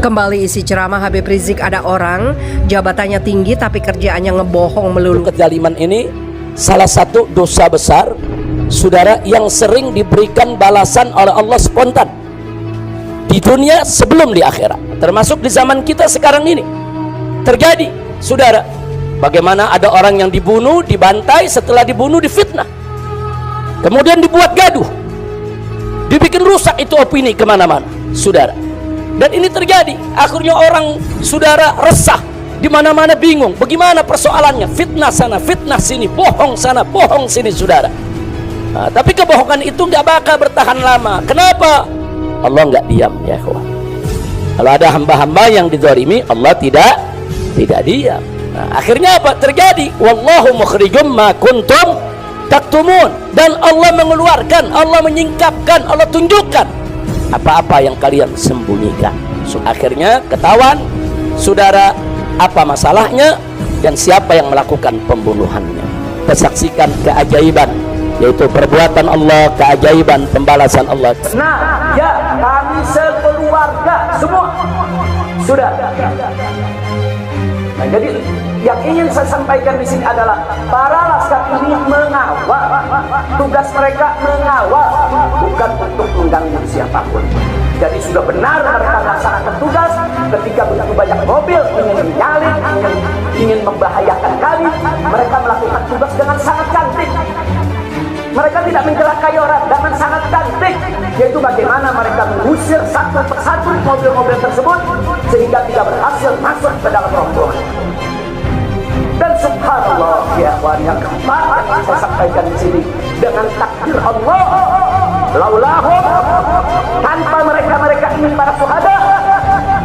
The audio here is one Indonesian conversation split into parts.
Kembali isi ceramah Habib Rizik, ada orang jabatannya tinggi tapi kerjaannya ngebohong melulu. Kezaliman ini salah satu dosa besar, saudara, yang sering diberikan balasan oleh Allah spontan di dunia sebelum di akhirat, termasuk di zaman kita sekarang ini terjadi, saudara. Bagaimana ada orang yang dibunuh, dibantai, setelah dibunuh difitnah, kemudian dibuat gaduh, dibikin rusak itu opini kemana-mana, saudara. Dan ini terjadi, akhirnya orang, saudara, resah, di mana-mana bingung, bagaimana persoalannya, fitnah sana, fitnah sini, bohong sana, bohong sini, saudara. Nah, tapi kebohongan itu nggak bakal bertahan lama. Kenapa? Allah nggak diam, ya kawan. Kalau ada hamba-hamba yang dizalimi, Allah tidak diam. Nah, akhirnya apa terjadi? Wallahu mukhrijum ma kuntum taktumun. Dan Allah mengeluarkan, Allah menyingkapkan, Allah tunjukkan apa-apa yang kalian sembunyikan. So, akhirnya ketahuan, saudara, apa masalahnya dan siapa yang melakukan pembunuhannya. Kita saksikan keajaiban, yaitu perbuatan Allah, keajaiban pembalasan Allah. Nah, ya, kami sekeluarga semua sudah. Nah, jadi yang ingin saya sampaikan di sini adalah para laskar ini mengawal, tugas mereka mengawal, bukan untuk mengganggu siapapun. Jadi sudah benar mereka melaksanakan tugas. Ketika begitu banyak mobil ingin menyalip, ingin membahayakan kami, mereka melakukan tugas dengan sangat cantik. Mereka tidak mencelakai orang dengan sangat cantik, yaitu bagaimana mereka mengusir satu persatu mobil-mobil tersebut sehingga tidak berhasil masuk ke dalam rombongan. Dan subhanallah, ya kawan, yang keempat yang saya sampaikan di sini, dengan takdir Allah, laulahum, tanpa mereka ini para syuhada,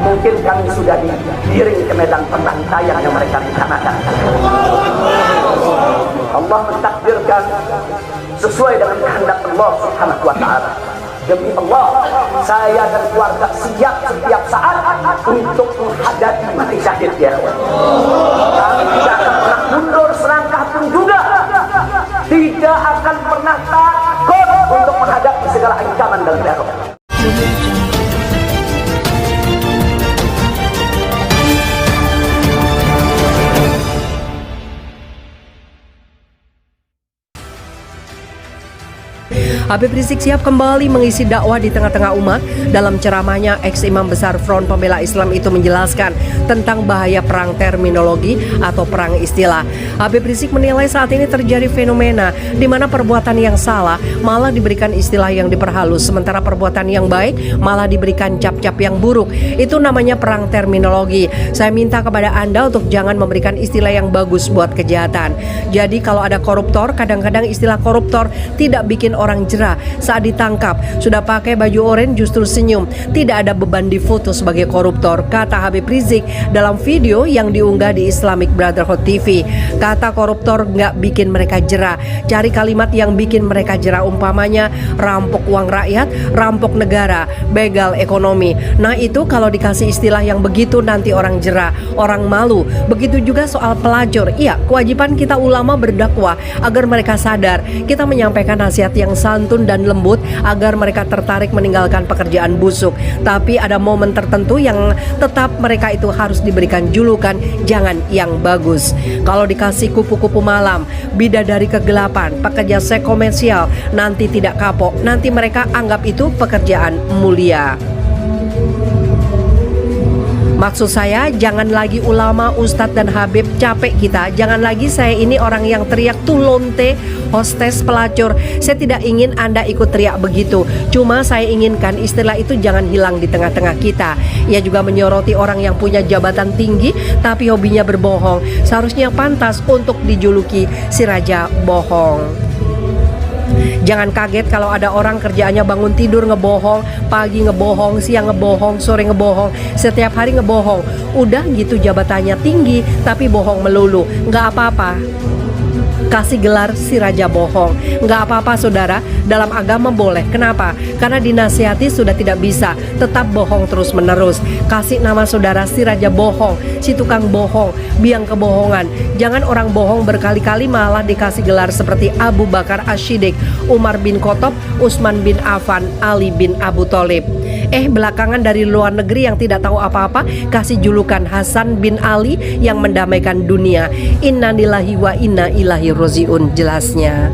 mungkin kami sudah digiring ke medan pembantaian yang mereka rencanakan. Allah mentakdirkan sesuai dengan kehendak Allah Subhanahu wa ta'ala. Demi Allah, saya dan keluarga siap setiap saat untuk menghadapi mati syahid, ya. Kami tidak akan pernah mundur selangkah pun juga, tidak akan pernah takut untuk menghadapi segala ancaman dan teror. Habib Rizik siap kembali mengisi dakwah di tengah-tengah umat. Dalam ceramahnya, ex-imam besar Front Pembela Islam itu menjelaskan tentang bahaya perang terminologi atau perang istilah. Habib Rizik menilai saat ini terjadi fenomena di mana perbuatan yang salah malah diberikan istilah yang diperhalus, sementara perbuatan yang baik malah diberikan cap-cap yang buruk. Itu namanya perang terminologi. Saya minta kepada Anda untuk jangan memberikan istilah yang bagus buat kejahatan. Jadi kalau ada koruptor, kadang-kadang istilah koruptor tidak bikin orang jerah saat ditangkap. Sudah pakai baju oranye justru senyum, tidak ada beban difoto sebagai koruptor, kata Habib Rizik dalam video yang diunggah di Islamic Brotherhood TV. Kata koruptor nggak bikin mereka jerah, cari kalimat yang bikin mereka jerah, umpamanya rampok uang rakyat, rampok negara, begal ekonomi. Nah itu kalau dikasih istilah yang begitu nanti orang jerah, orang malu. Begitu juga soal pelacur. Iya, kewajiban kita ulama berdakwah agar mereka sadar. Kita menyampaikan nasihat yang santun dan lembut agar mereka tertarik meninggalkan pekerjaan busuk. Tapi ada momen tertentu yang tetap mereka itu harus diberikan julukan jangan yang bagus. Kalau dikasih kupu-kupu malam, bidadari kegelapan, pekerja seks komersial, nanti tidak kapok, nanti mereka anggap itu pekerjaan mulia. Maksud saya, jangan lagi ulama, ustadz dan habib capek kita. Jangan lagi saya ini orang yang teriak tuh lonte, hostes, pelacur. Saya tidak ingin Anda ikut teriak begitu. Cuma saya inginkan istilah itu jangan hilang di tengah-tengah kita. Ia juga menyoroti orang yang punya jabatan tinggi tapi hobinya berbohong. Seharusnya pantas untuk dijuluki si raja bohong. Jangan kaget kalau ada orang kerjaannya bangun tidur ngebohong, pagi ngebohong, siang ngebohong, sore ngebohong, setiap hari ngebohong. Udah gitu jabatannya tinggi tapi bohong melulu. Nggak apa-apa kasih gelar si raja bohong. Nggak apa-apa saudara, dalam agama boleh. Kenapa? Karena dinasihati sudah tidak bisa, tetap bohong terus menerus. Kasih nama saudara si raja bohong, si tukang bohong, biang kebohongan. Jangan orang bohong berkali-kali malah dikasih gelar seperti Abu Bakar As-Siddiq, Umar bin Khattab, Utsman bin Affan, Ali bin Abu Thalib. Belakangan dari luar negeri yang tidak tahu apa-apa kasih julukan Hasan bin Ali yang mendamaikan dunia. Innalillahi wa inna ilaihi rajiun, jelasnya.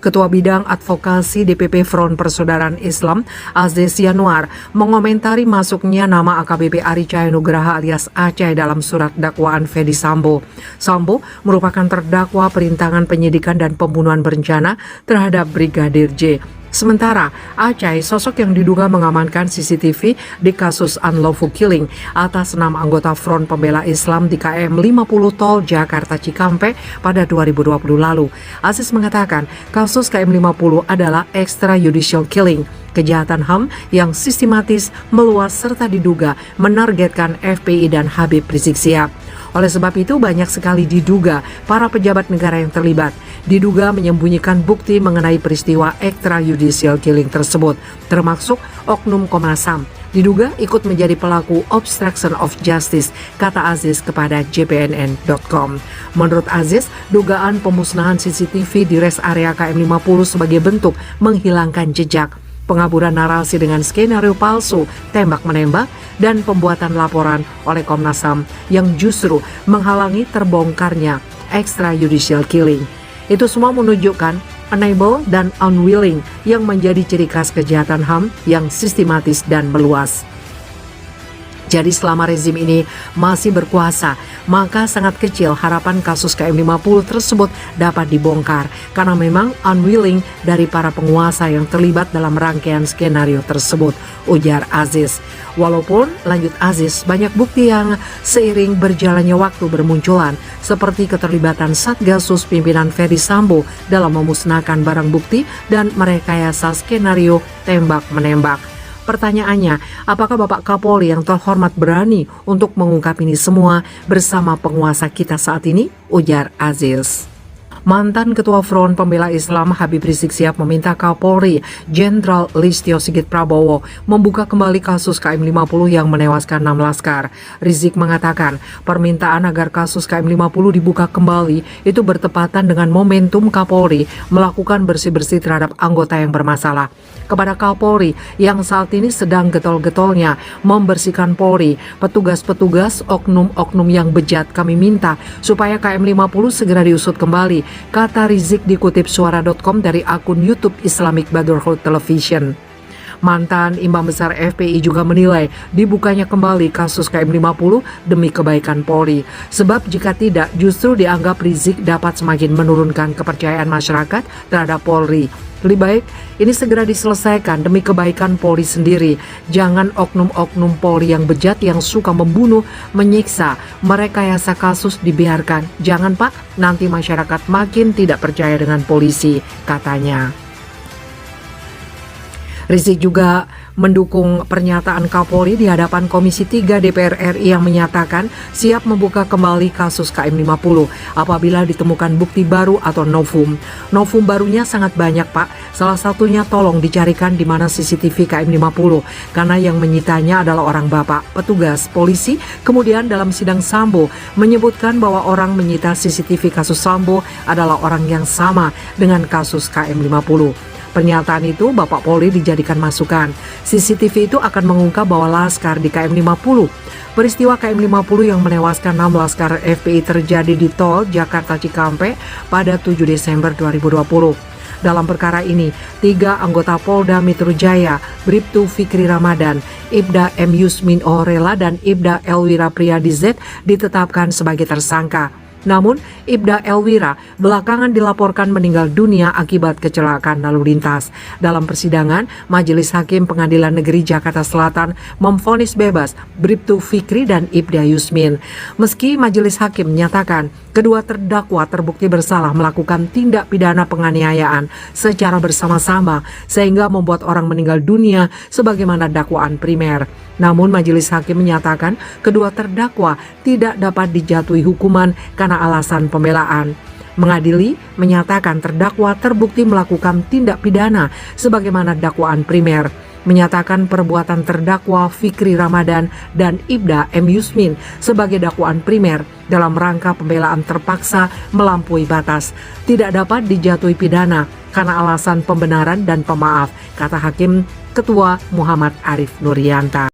Ketua Bidang Advokasi DPP Front Persaudaraan Islam, Aziz Yanuar, mengomentari masuknya nama AKBP Ari Cahaya Nugraha alias Aceh dalam surat dakwaan Fedy Sambo. Sambo merupakan terdakwa perintangan penyidikan dan pembunuhan berencana terhadap Brigadir J. Sementara Aceh, sosok yang diduga mengamankan CCTV di kasus unlawful killing atas 6 anggota Front Pembela Islam di KM 50 Tol Jakarta Cikampek pada 2020 lalu. Aziz mengatakan kasus KM 50 adalah extrajudicial killing, kejahatan HAM yang sistematis, meluas serta diduga menargetkan FPI dan Habib Rizik Syihab. Oleh sebab itu banyak sekali diduga para pejabat negara yang terlibat diduga menyembunyikan bukti mengenai peristiwa extrajudicial killing tersebut, termasuk oknum Komnas HAM. Diduga ikut menjadi pelaku obstruction of justice, kata Aziz kepada jpnn.com. Menurut Aziz, dugaan pemusnahan CCTV di rest area KM 50 sebagai bentuk menghilangkan jejak, pengaburan narasi dengan skenario palsu, tembak-menembak, dan pembuatan laporan oleh Komnas HAM yang justru menghalangi terbongkarnya extrajudicial killing. Itu semua menunjukkan unable dan unwilling yang menjadi ciri khas kejahatan HAM yang sistematis dan meluas. Jadi selama rezim ini masih berkuasa, maka sangat kecil harapan kasus KM 50 tersebut dapat dibongkar karena memang unwilling dari para penguasa yang terlibat dalam rangkaian skenario tersebut, ujar Aziz. Walaupun, lanjut Aziz, banyak bukti yang seiring berjalannya waktu bermunculan, seperti keterlibatan Satgasus pimpinan Fedy Sambo dalam memusnahkan barang bukti dan merekayasa skenario tembak-menembak. Pertanyaannya, apakah Bapak Kapolri yang terhormat berani untuk mengungkap ini semua bersama penguasa kita saat ini? Ujar Aziz. Mantan Ketua Front Pembela Islam Habib Rizik Syihab meminta Kapolri Jenderal Listio Sigit Prabowo membuka kembali kasus KM 50 yang menewaskan 6 laskar. Rizik mengatakan permintaan agar kasus KM 50 dibuka kembali itu bertepatan dengan momentum Kapolri melakukan bersih-bersih terhadap anggota yang bermasalah. Kepada Kapolri yang saat ini sedang getol-getolnya membersihkan Polri, petugas-petugas oknum-oknum yang bejat, kami minta supaya KM 50 segera diusut kembali, kata Rizik dikutip suara.com dari akun YouTube Islamic Brotherhood Television. Mantan Imam Besar FPI juga menilai dibukanya kembali kasus KM 50 demi kebaikan Polri. Sebab jika tidak, justru dianggap Rizik dapat semakin menurunkan kepercayaan masyarakat terhadap Polri. Lebih baik ini segera diselesaikan demi kebaikan Polri sendiri. Jangan oknum-oknum Polri yang bejat yang suka membunuh, menyiksa, merekayasa kasus dibiarkan. Jangan Pak, nanti masyarakat makin tidak percaya dengan polisi, katanya. Rizik juga mendukung pernyataan Kapolri di hadapan Komisi 3 DPR RI yang menyatakan siap membuka kembali kasus KM 50 apabila ditemukan bukti baru atau novum. Novum barunya sangat banyak Pak, salah satunya tolong dicarikan di mana CCTV KM 50 karena yang menyitanya adalah orang Bapak, petugas, polisi. Kemudian dalam sidang Sambo menyebutkan bahwa orang menyita CCTV kasus Sambo adalah orang yang sama dengan kasus KM 50. Pernyataan itu Bapak Polri dijadikan masukan. CCTV itu akan mengungkap bahwa laskar di KM 50. Peristiwa KM 50 yang menewaskan 6 laskar FPI terjadi di Tol Jakarta Cikampek pada 7 Desember 2020. Dalam perkara ini, 3 anggota Polda Metro Jaya, Bribtu Fikri Ramadan, Ibda M. Yusmin Orela, dan Ibda Elwira Priyadi Z ditetapkan sebagai tersangka. Namun, Ibda Elwira belakangan dilaporkan meninggal dunia akibat kecelakaan lalu lintas. Dalam persidangan, Majelis Hakim Pengadilan Negeri Jakarta Selatan memvonis bebas Bribtu Fikri dan Ibda Yusmin. Meski Majelis Hakim menyatakan kedua terdakwa terbukti bersalah melakukan tindak pidana penganiayaan secara bersama-sama sehingga membuat orang meninggal dunia sebagaimana dakwaan primer. Namun Majelis Hakim menyatakan kedua terdakwa tidak dapat dijatuhi hukuman karena alasan pembelaan. Mengadili menyatakan terdakwa terbukti melakukan tindak pidana sebagaimana dakwaan primer. Menyatakan perbuatan terdakwa Fikri Ramadan dan Ibda M. Yusmin sebagai dakwaan primer dalam rangka pembelaan terpaksa melampaui batas, tidak dapat dijatuhi pidana karena alasan pembenaran dan pemaaf, kata Hakim Ketua Muhammad Arif Nurianta.